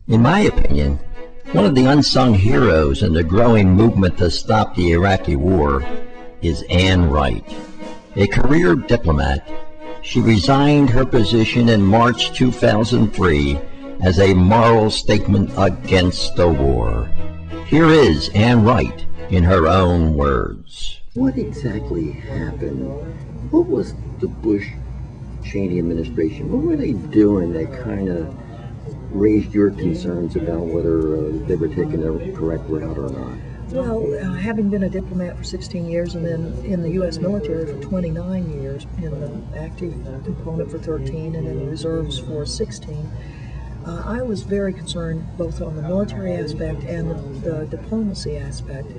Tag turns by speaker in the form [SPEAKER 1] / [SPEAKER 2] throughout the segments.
[SPEAKER 1] In my opinion, one of the unsung heroes in the growing movement to stop the Iraqi War is Ann Wright. A career diplomat, she resigned her position in March 2003 as a moral statement against the war. Here is Ann Wright in her own words.
[SPEAKER 2] What exactly happened? What was the Bush-Cheney administration? What were they doing that kind of raised your concerns about whether they were taking the correct route or not?
[SPEAKER 3] Well, having been a diplomat for 16 years and then in the U.S. military for 29 years, in the active component for 13 and in the reserves for 16, I was very concerned both on the military aspect and the diplomacy aspect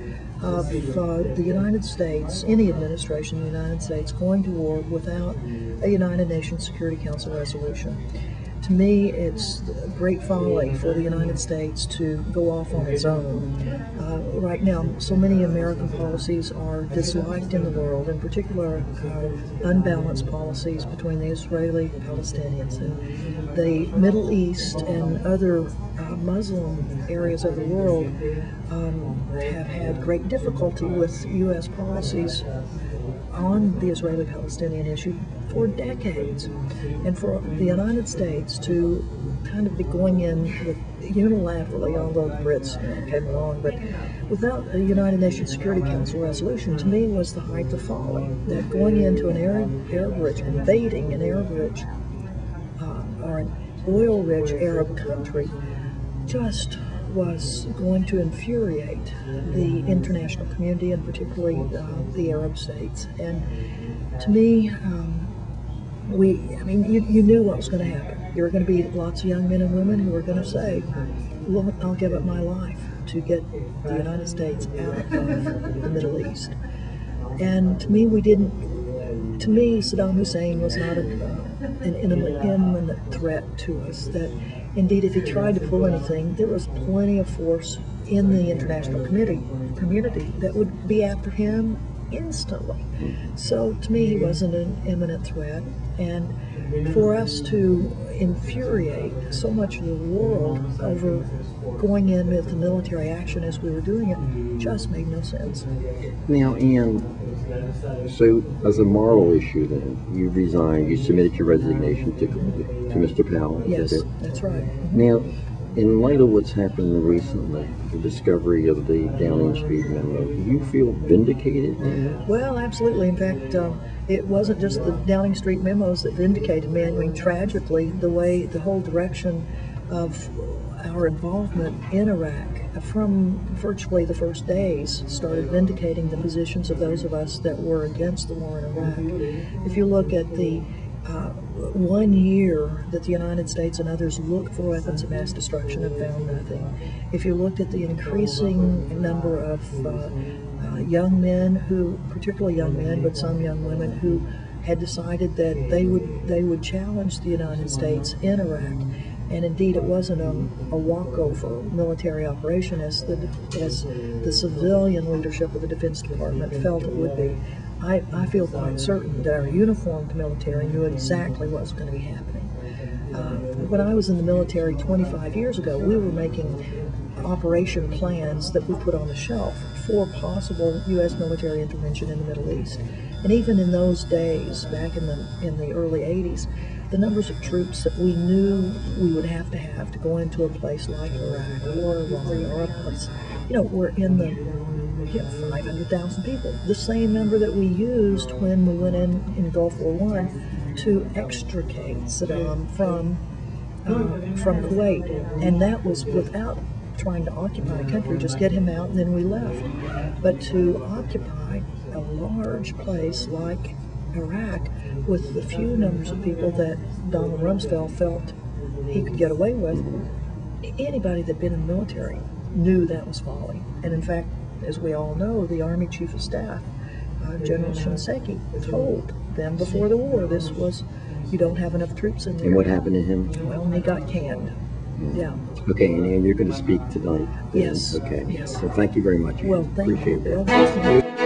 [SPEAKER 3] of the United States, any administration in the United States, going to war without a United Nations Security Council resolution. To me, it's great folly for the United States to go off on its own. Right now, so many American policies are disliked in the world, in particular unbalanced policies between the Israeli Palestinians and the Middle East and other Muslim areas of the world have had great difficulty with U.S. policies on the Israeli-Palestinian issue for decades. And for the United States to kind of be going in with unilaterally, although the Brits came along, but without a United Nations Security Council resolution, to me was the height of folly. That going into an Arab-rich, invading an Arab-rich or an oil-rich Arab country just was going to infuriate the international community, and particularly the Arab states. And to me, you knew what was going to happen. There were going to be lots of young men and women who were going to say, "Look, I'll give up my life to get the United States out of the Middle East." And to me, we didn't. To me, Saddam Hussein was not an imminent threat to us. That indeed, if he tried to pull anything, there was plenty of force in the international community that would be after him instantly. So to me, he wasn't an imminent threat, and for us to infuriate so much of the world over going in with the military action as we were doing it just made no sense.
[SPEAKER 2] Now, Ann, so as a moral issue then, you resigned, you submitted your resignation to Mr. Powell.
[SPEAKER 3] Yes, that's right.
[SPEAKER 2] Now, in light of what's happened recently, the discovery of the Downing Street memo, do you feel vindicated?
[SPEAKER 3] Well, absolutely. In fact, it wasn't just the Downing Street memos that vindicated me. I mean, tragically, the whole direction of our involvement in Iraq from virtually the first days started vindicating the positions of those of us that were against the war in Iraq. If you look at the 1 year that the United States and others looked for weapons of mass destruction and found nothing. If you looked at the increasing number of young men who, particularly young men, but some young women who had decided that they would challenge the United States in Iraq. And indeed, it wasn't a walkover military operation as the civilian leadership of the Defense Department felt it would be. I feel quite certain that our uniformed military knew exactly what was going to be happening. When I was in the military 25 years ago, we were making operation plans that we put on the shelf for possible U.S. military intervention in the Middle East. And even in those days, back in the early 80s, the numbers of troops that we knew we would have to go into a place like Iraq or Iran or a place, were in the 500,000 people. The same number that we used when we went in Gulf War I to extricate Saddam from Kuwait. And that was without trying to occupy a country, just get him out and then we left. But to occupy a large place like Iraq with the few numbers of people that Donald Rumsfeld felt he could get away with, anybody that had been in the military knew that was folly. And in fact, as we all know, the Army Chief of Staff, General Shinseki, told them before the war this was, you don't have enough troops in there.
[SPEAKER 2] And what happened to him?
[SPEAKER 3] Well, he got canned. Yeah.
[SPEAKER 2] Okay, and you're going to speak tonight?
[SPEAKER 3] Yes.
[SPEAKER 2] Okay.
[SPEAKER 3] Yes.
[SPEAKER 2] So thank you very much.
[SPEAKER 3] Well, thank
[SPEAKER 2] Appreciate
[SPEAKER 3] you.
[SPEAKER 2] that.